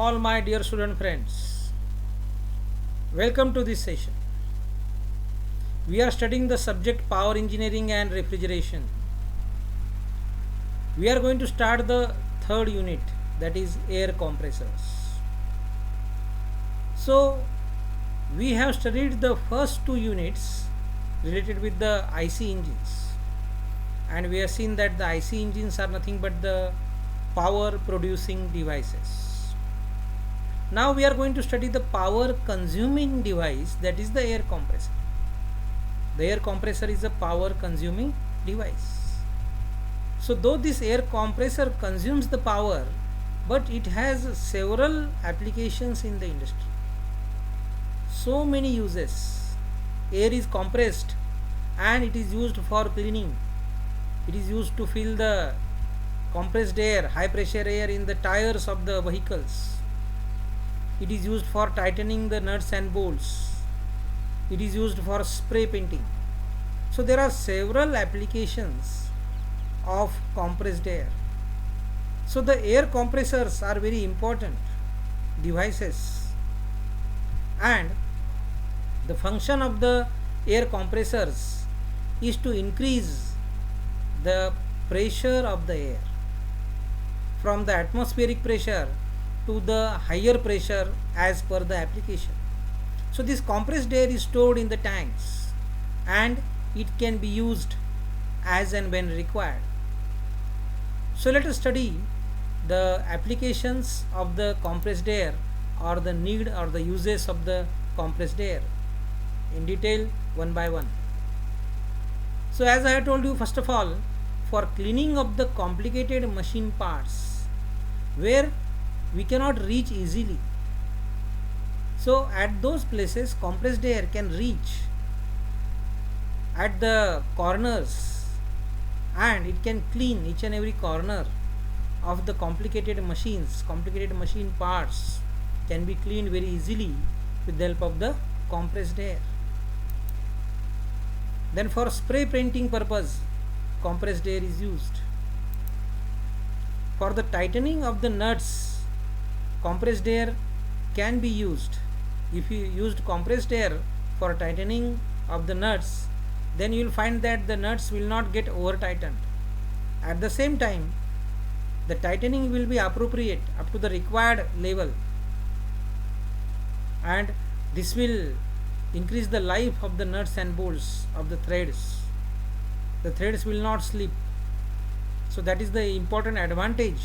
all my dear student friends. Welcome to this session. We are studying the subject power engineering and refrigeration. We are going to start the third unit, that is air compressors. So we have studied the first two units related with the IC engines, and we have seen that the IC engines are nothing but the power producing devices. Now we are going to study the power consuming device, that is the air compressor. The air compressor is a power consuming device. So though this air compressor consumes the power, but it has several applications in the industry. So many uses. Air is compressed and it is used for cleaning. It is used to fill the compressed air, high pressure air in the tires of the vehicles. It is used for tightening the nuts and bolts. It is used for spray painting. So there are several applications of compressed air. So the air compressors are very important devices, and the function of the air compressors is to increase the pressure of the air from the atmospheric pressure to the higher pressure as per the application. So this compressed air is stored in the tanks and it can be used as and when required. So let us study the applications of the compressed air, or the need or the uses of the compressed air in detail, one by one. So as I have told you, first of all, for cleaning of the complicated machine parts where we cannot reach easily, so at those places compressed air can reach at the corners and it can clean each and every corner of the complicated machines. Complicated machine parts can be cleaned very easily with the help of the compressed air. Then for spray painting purpose, compressed air is used. For the tightening of the nuts, compressed air can be used. If you used compressed air for tightening of the nuts, then you will find that the nuts will not get over tightened. At the same time, the tightening will be appropriate up to the required level, and this will increase the life of the nuts and bolts of the threads. The threads will not slip. So that is the important advantage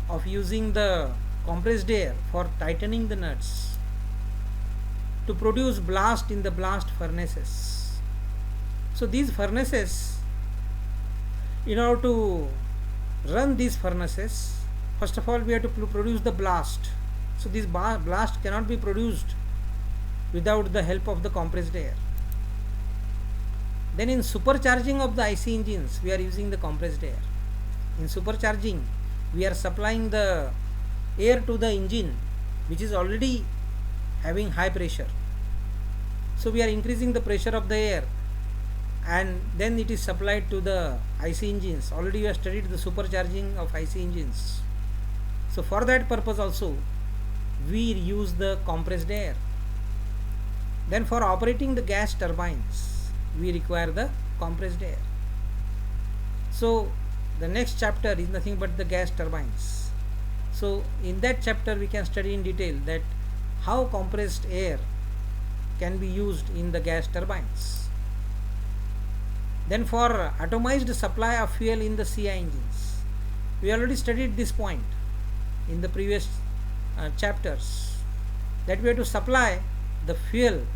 of using the compressed air for tightening the nuts to produce blast in the blast furnaces. So these furnaces, in order to run these furnaces, first of all we have to produce the blast. So this blast cannot be produced without the help of the compressed air. Then in supercharging of the IC engines, we are using the compressed air. In supercharging, we are supplying the air to the engine which is already having high pressure. So we are increasing the pressure of the air and then it is supplied to the IC engines. Already we have studied the supercharging of IC engines. So for that purpose also we use the compressed air. Then for operating the gas turbines, we require the compressed air. So the next chapter is nothing but the gas turbines. So in that chapter we can study in detail that how compressed air can be used in the gas turbines. Then for atomized supply of fuel in the CI engines, we already studied this point in the previous chapters, that we have to supply the fuel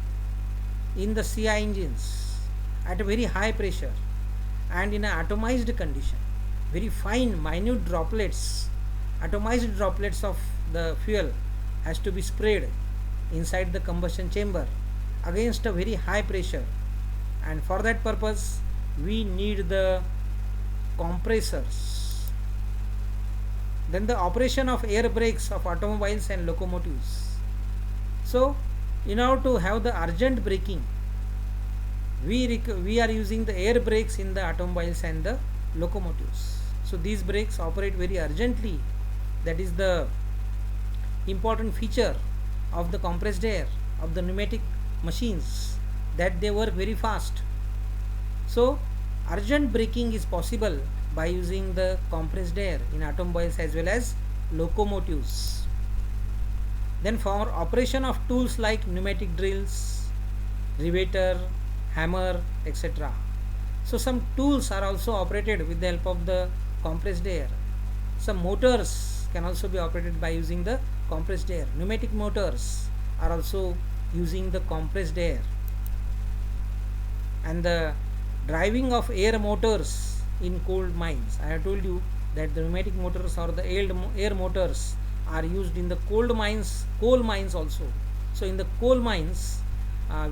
in the CI engines at a very high pressure and in an atomized condition. Very fine minute droplets, atomized droplets of the fuel has to be sprayed inside the combustion chamber against a very high pressure, and for that purpose we need the compressors. Then the operation of air brakes of automobiles and locomotives. So in order to have the urgent braking, we are using the air brakes in the automobiles and the locomotives. So these brakes operate very urgently, that is the important feature of the compressed air of the pneumatic machines, that they work very fast. So urgent braking is possible by using the compressed air in automobiles as well as locomotives. Then for operation of tools like pneumatic drills, riveter, hammer, etc. So some tools are also operated with the help of the compressed air. Some motors can also be operated by using the compressed air. Pneumatic motors are also using the compressed air. And the driving of air motors in coal mines, I have told you that the pneumatic motors or the air motors are used in the coal mines also. So in the coal mines,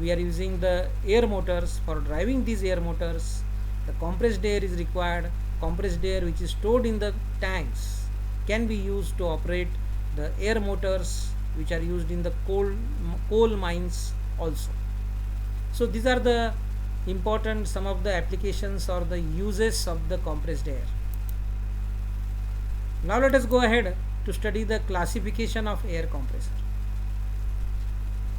we are using the air motors. For driving these air motors, the compressed air is required. Compressed air which is stored in the tanks can be used to operate the air motors which are used in the coal mines also. So these are the important some of the applications or the uses of the compressed air. Now let us go ahead to study the classification of air compressor.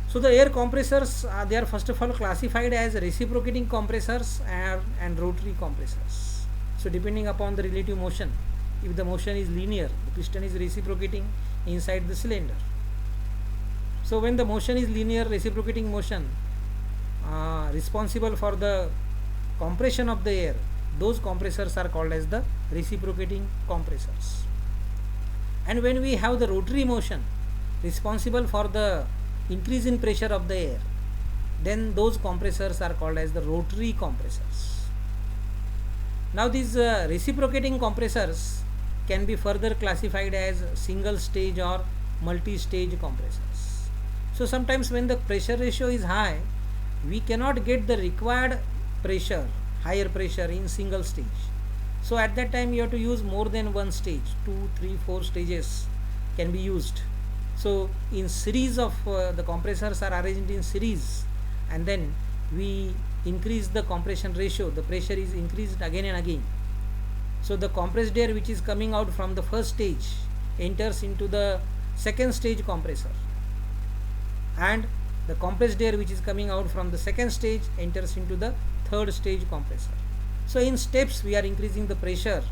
So the air compressors, they are first of all classified as reciprocating compressors and rotary compressors. So depending upon the relative motion, if the motion is linear, the piston is reciprocating inside the cylinder. So when the motion is linear, reciprocating motion, responsible for the compression of the air, those compressors are called as the reciprocating compressors. And when we have the rotary motion responsible for the increase in pressure of the air, then those compressors are called as the rotary compressors. Now these reciprocating compressors can be further classified as single stage or multi-stage compressors. So sometimes when the pressure ratio is high, we cannot get the required pressure, higher pressure in single stage. So at that time you have to use more than one stage, 2, 3, 4 stages can be used. So in series of the compressors are arranged in series, and then we increase the compression ratio, the pressure is increased again and again. So the compressed air which is coming out from the first stage enters into the second stage compressor, and the compressed air which is coming out from the second stage enters into the third stage compressor. So in steps we are increasing the pressure.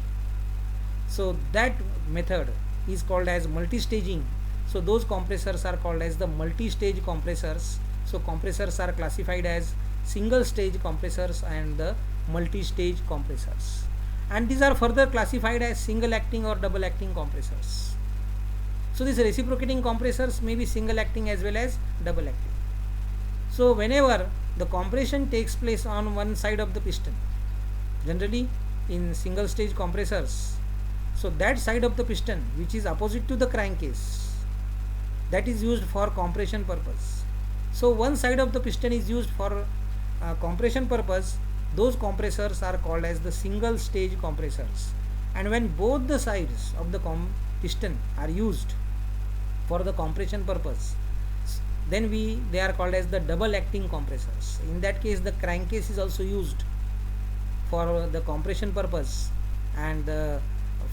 So that method is called as multi-staging. So those compressors are called as the multi-stage compressors. So compressors are classified as single stage compressors and the multi-stage compressors. And these are further classified as single acting or double acting compressors. So these reciprocating compressors may be single acting as well as double acting. So whenever the compression takes place on one side of the piston, generally in single stage compressors, so that side of the piston which is opposite to the crankcase, that is used for compression purpose. So one side of the piston is used for compression purpose. Those compressors are called as the single stage compressors. And when both the sides of the piston are used for the compression purpose, then they are called as the double acting compressors. In that case the crankcase is also used for the compression purpose, and the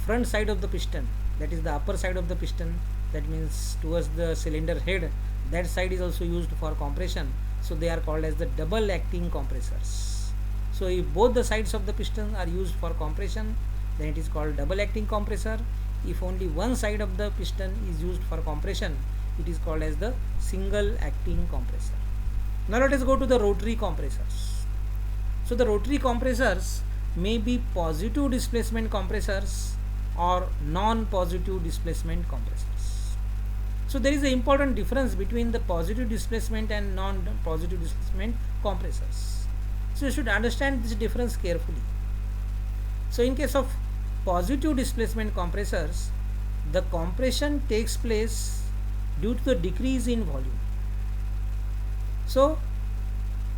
front side of the piston, that is the upper side of the piston, that means towards the cylinder head, that side is also used for compression. So they are called as the double acting compressors. So if both the sides of the piston are used for compression, then it is called double acting compressor. If only one side of the piston is used for compression, it is called as the single acting compressor. Now let us go to the rotary compressors. So the rotary compressors may be positive displacement compressors or non-positive displacement compressors. So there is an important difference between the positive displacement and non-positive displacement compressors. So you should understand this difference carefully. So in case of positive displacement compressors, the compression takes place due to the decrease in volume. So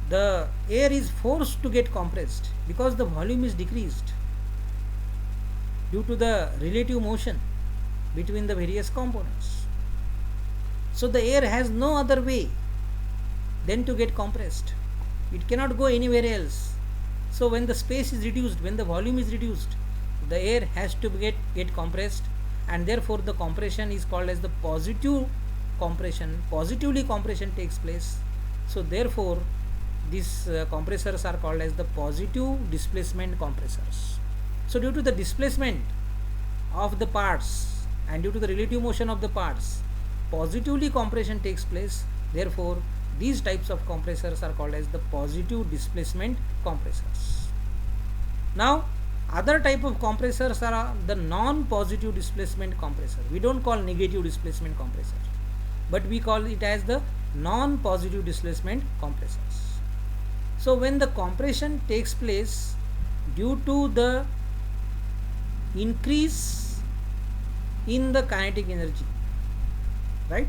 the air is forced to get compressed because the volume is decreased due to the relative motion between the various components. So the air has no other way than to get compressed. It cannot go anywhere else. So when the space is reduced, when the volume is reduced, the air has to get compressed, and therefore the compression is called as the positive compression, positively compression takes place. So therefore these compressors are called as the positive displacement compressors. So due to the displacement of the parts and due to the relative motion of the parts, positively compression takes place. Therefore these types of compressors are called as the positive displacement compressors. Now other type of compressors are the non-positive displacement compressor. We don't call negative displacement compressor, but we call it as the non-positive displacement compressors. So when the compression takes place due to the increase in the kinetic energy, right?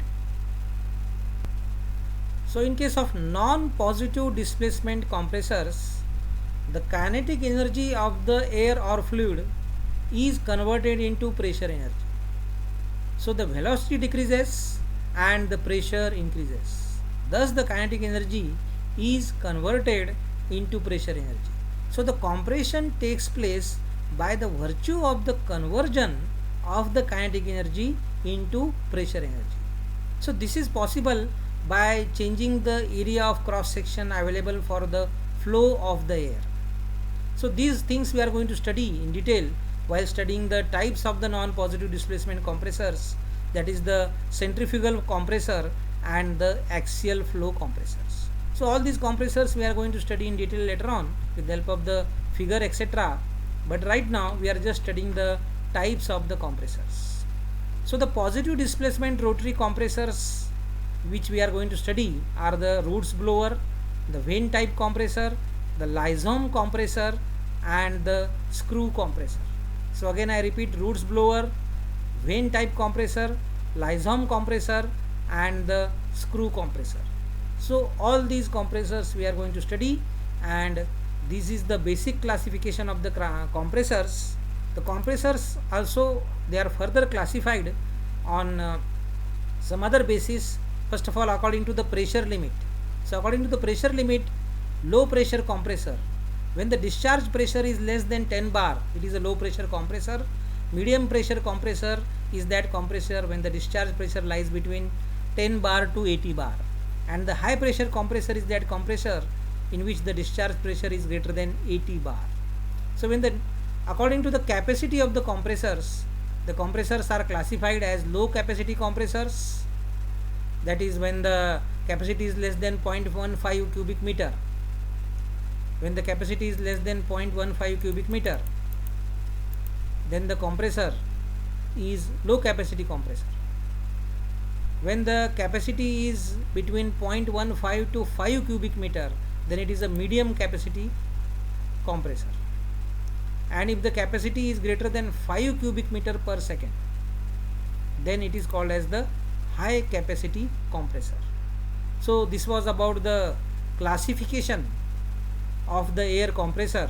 So in case of non-positive displacement compressors, the kinetic energy of the air or fluid is converted into pressure energy. So the velocity decreases and the pressure increases. Thus the kinetic energy is converted into pressure energy. So the compression takes place by the virtue of the conversion of the kinetic energy into pressure energy. So this is possible by changing the area of cross section available for the flow of the air. So these things we are going to study in detail while studying the types of the non-positive displacement compressors, that is the centrifugal compressor and the axial flow compressors. So all these compressors we are going to study in detail later on with the help of the figure etc. But right now we are just studying the types of the compressors. So the positive displacement rotary compressors which we are going to study are the Roots blower, the vane type compressor, the Lysholm compressor and the screw compressor. So again I repeat, Roots blower, vane type compressor, Lysholm compressor and the screw compressor. So all these compressors we are going to study, and this is the basic classification of the compressors. The compressors also, they are further classified on some other basis. First of all, according to the pressure limit. So according to the pressure limit, low pressure compressor, when the discharge pressure is less than 10 bar, it is a low pressure compressor. Medium pressure compressor is that compressor when the discharge pressure lies between 10 bar to 80 bar, and the high pressure compressor is that compressor in which the discharge pressure is greater than 80 bar. So when the, according to the capacity of the compressors are classified as low capacity compressors, that is when the capacity is less than 0.15 cubic meter. When the capacity is less than 0.15 cubic meter, then the compressor is low capacity compressor. When the capacity is between 0.15 to 5 cubic meter, then it is a medium capacity compressor. And if the capacity is greater than 5 cubic meter per second, then it is called as the high capacity compressor. So this was about the classification of the air compressor